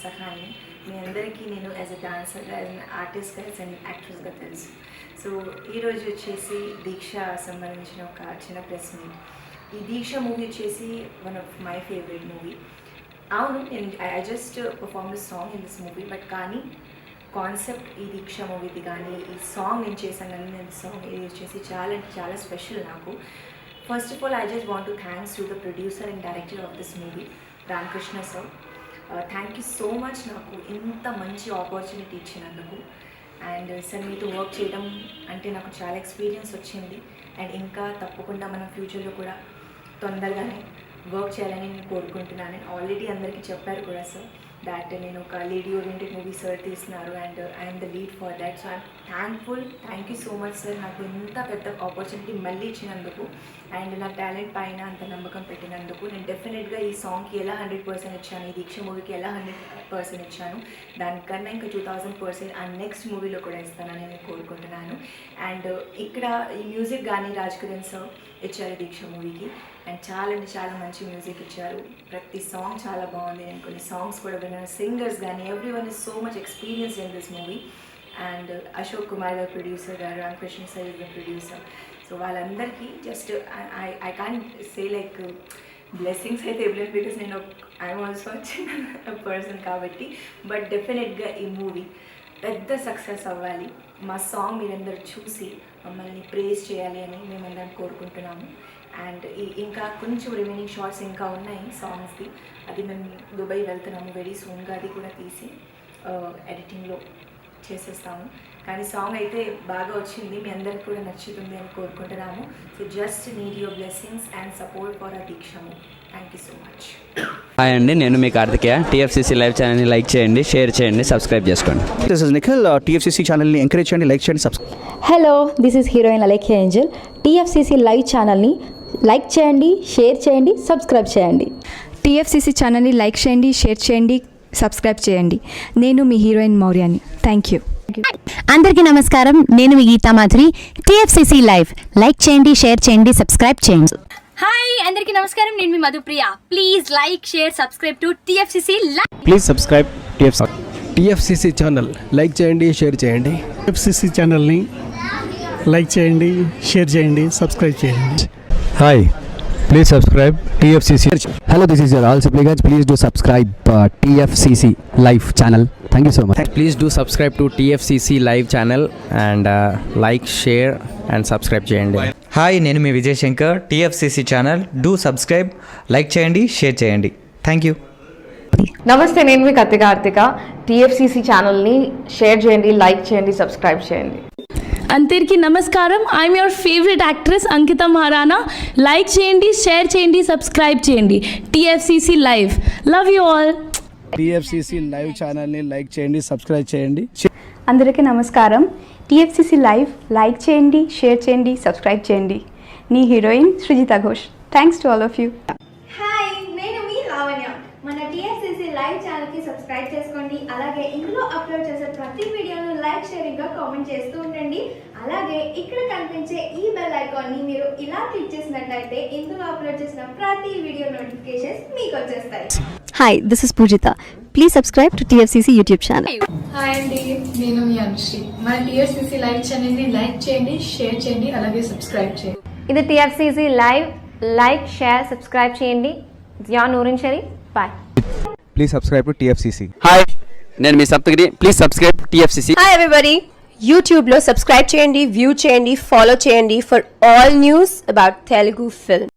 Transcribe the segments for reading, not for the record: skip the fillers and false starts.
సహాని. మీ అందరికీ నేను as a డాన్సర్గా, as an ఆర్టిస్ట్గా, యాజ్ అన్ యాక్ట్రెస్గా తెలుసు. సో ఈరోజు వచ్చేసి దీక్ష సంబంధించిన ఒక చిన్న ప్రెస్ మీట్. ఈ దీక్ష మూవీ వచ్చేసి one of my favourite movie. అవును, నేను I just perform the song in this movie, but కానీ కాన్సెప్ట్ ఈ దీక్ష మూవీది కానీ ఈ సాంగ్ నేను చేశాను కానీ నేను సాంగ్ ఇది వచ్చేసి చాలా అంటే చాలా స్పెషల్ నాకు. First of all I just want to thanks to the producer and director of this movie, Ramakrishna sir. Thank you so much నాకు ఇంత మంచి ఆపర్చునిటీ ఇచ్చినందుకు. అండ్ సార్ మీతో వర్క్ చేయడం అంటే నాకు చాలా ఎక్స్పీరియన్స్ వచ్చింది. అండ్ ఇంకా తప్పకుండా మనం ఫ్యూచర్లో కూడా తొందరగానే వర్క్ చేయాలని నేను కోరుకుంటున్నాను. ఆల్రెడీ అందరికీ చెప్పారు కూడా సార్ దాట్ నేను ఒక లేడీ ఓరియంటెడ్ మూవీ సార్ తీస్తున్నారు and I'm the lead for that. So I'm thankful. Thank you so much sir నాకు ఇంత పెద్ద ఆపర్చునిటీ మళ్ళీ ఇచ్చినందుకు అండ్ నా టాలెంట్ పైన అంత నమ్మకం పెట్టినందుకు. నేను డెఫినెట్గా ఈ సాంగ్కి ఎలా 100% ఇచ్చాను, ఈ దీక్ష మూవీకి ఎలా 100% ఇచ్చాను, దానికన్నా ఇంకా 2000% ఆ నెక్స్ట్ మూవీలో కూడా ఇస్తానని నేను కోరుకుంటున్నాను. అండ్ ఇక్కడ ఈ మ్యూజిక్ కానీ రాజ్కిరణ్ సార్ ఇచ్చారు దీక్ష మూవీకి అండ్ చాలా అంటే చాలా మంచి మ్యూజిక్ ఇచ్చారు. ప్రతి సాంగ్ చాలా బాగుంది. నేను కొన్ని సాంగ్స్ కూడా విన్నాను. సింగర్స్ కానీ everyone is so much experience in this movie. And Ashok Kumar garu producer garu, Ramakrishna sir is the producer. So వాళ్ళందరికీ just I can't say like blessings అయితే ఇవ్వలేదు బికాస్ నేను ఐఎమ్ ఆల్సో చిన్న పర్సన్ కాబట్టి. బట్ డెఫినెట్గా ఈ మూవీ పెద్ద సక్సెస్ అవ్వాలి. మా సాంగ్ మీరందరూ చూసి మమ్మల్ని ప్రేజ్ చేయాలి అని మేమందరం కోరుకుంటున్నాము. అండ్ ఇంకా కొంచెం రిమైనింగ్ షార్ట్స్ ఇంకా ఉన్నాయి సాంగ్స్ది. అది మేము దుబాయ్ వెళ్తున్నాము వెరీ సూన్గా. అది కూడా తీసి ఎడిటింగ్లో చేసేస్తాము. కానీ సాంగ్ అయితే బాగా వచ్చింది, మీ అందరికి కూడా నచ్చుతుంది అని కోరుకుంటున్నాము. So just need your blessings and support for a Deeksha movie. Thank you so much. Hi అండి, నేను మీ కార్తికేయ. టీఎఫ్సీసీ లైవ్ ఛానల్ని లైక్ చేయండి, షేర్ చేయండి, సబ్స్క్రైబ్ చేసుకోండి. This is Nikhil. టీఎఫ్సీసీ ఛానల్ని ఎంకరేజ్ చేయండి, లైక్ చేయండి, subscribe. Hello, this is heroine Alekhya Angel. TFCC live ఛానల్ని లైక్ చేయండి, షేర్ చేయండి, సబ్స్క్రైబ్ చేయండి. టీఎఫ్సీసీ ఛానల్ని లైక్ చేయండి, షేర్ చేయండి, సబ్స్క్రైబ్ చేయండి. నేను మీ హీరోయిన్ మౌర్యాని. Thank you. అందరికీ నమస్కారం, నేను మీ Geetha Madhuri. TFCC live like చేయండి, షేర్ చేయండి, సబ్స్క్రైబ్ చేయండి. హాయ్ అందరికీ నమస్కారం, నేను మీ Madhupriya. Please like, share, subscribe to TFCC live. Please subscribe TFCC channel like చేయండి, షేర్ చేయండి. టీఎఫ్సీసీ ఛానల్ని లైక్ చేయండి, షేర్ చేయండి, సబ్స్క్రైబ్ చేయండి. Hi, please subscribe TFCC. Hello, this is your all Sipli guys. Please do subscribe TFCC live channel. Thank you so much. Please do subscribe to TFCC live channel and like, share and subscribe చేయండి. Hi, నేను మీ Vijay Shankar. TFCC channel do subscribe, like చేయండి, share చేయండి. Thank you. నమస్తే, నేను మీ Karthika. TFCC ఛానల్ని share చేయండి, లైక్ చేయండి, సబ్స్క్రైబ్ చేయండి. అందరికీ నమస్కారం. I'm your favourite actress Ankita Maharana. Like చేయండి, షేర్ చేయండి, సబ్స్క్రైబ్ చేయండి. TFCC live. Love you all. TFCC live ఛానల్ని లైక్ చేయండి, సబ్స్క్రైబ్ చేయండి. అందరికీ నమస్కారం. టీఎఫ్సీసీ లైవ్ లైక్ చేయండి, షేర్ చేయండి, సబ్స్క్రైబ్ చేయండి. నీ heroine Srujitha Ghosh. Thanks to all of you. Hi, నేను మీ లావణ్య. మన టీఎఫ్సీసీ లైవ్ ఛానల్కి సబ్స్క్రైబ్ చేసుకోండి. అలాగే ఇందులో అప్లోడ్ చేసే ప్రతి వీడియోను లైక్, షేరింగ్గా కామెంట్ చేస్తూ ఉండండి. అలాగే ఇక్కడ కనిపించే ఈ బెల్ ఐకాన్ని మీరు ఇలా క్లిక్ చేసినట్లయితే ఇందులో అప్లోడ్ చేసిన ప్రతి వీడియో నోటిఫికేషన్స్ మీకు వచ్చేస్తాయి. Hi, this is Poojitha. Please subscribe to TFCC YouTube channel. Hi అండి, నేను మీ అనుశ్రీ. మన టీఎఫ్సీసీ లైవ్ ఛానల్ని లైక్ చేయండి, షేర్ చేయండి, అలాగే సబ్స్క్రైబ్ చేయండి. ఇది TFCC live. Like, share, subscribe చేయండి. Zia Noorin Sharif. Bye. Please subscribe to TFCC. Hi, నేను మీ Saptagiri. Please subscribe TFCC. Hi everybody. యూట్యూబ్లో సబ్స్క్రైబ్ చేయండి, వ్యూ చేయండి, ఫాలో చేయండి for all news about Telugu film.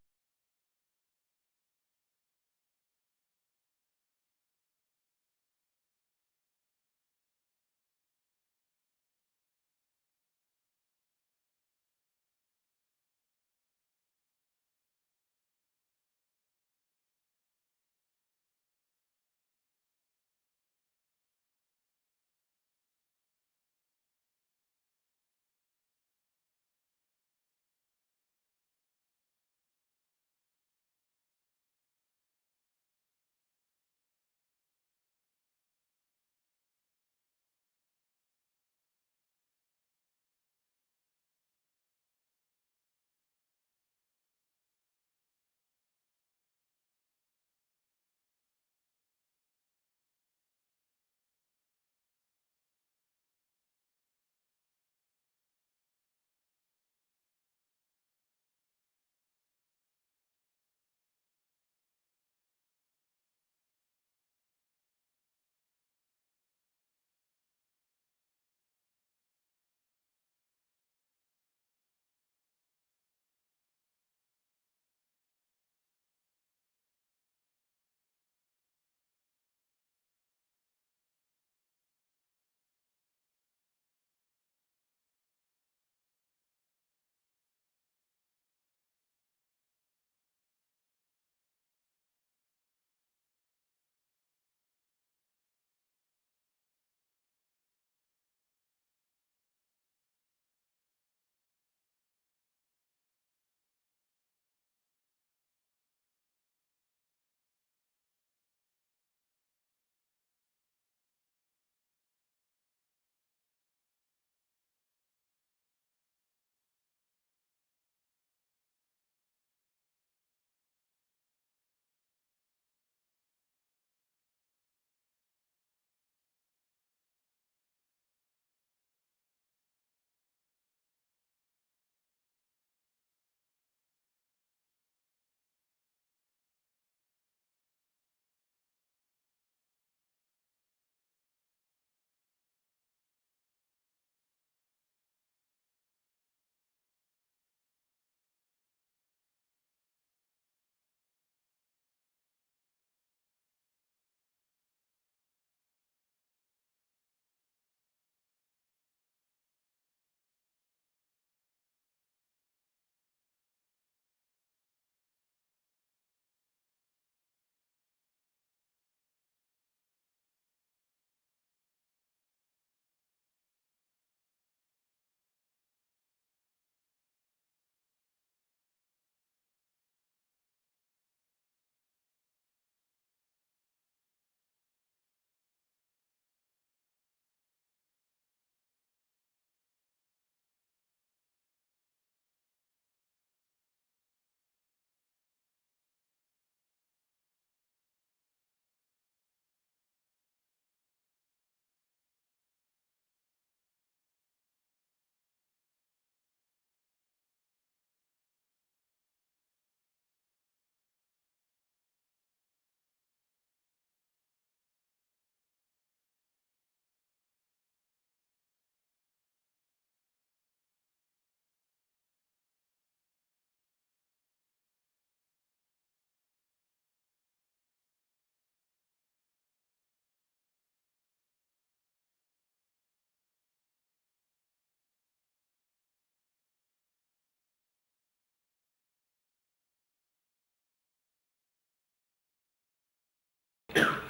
Thank you.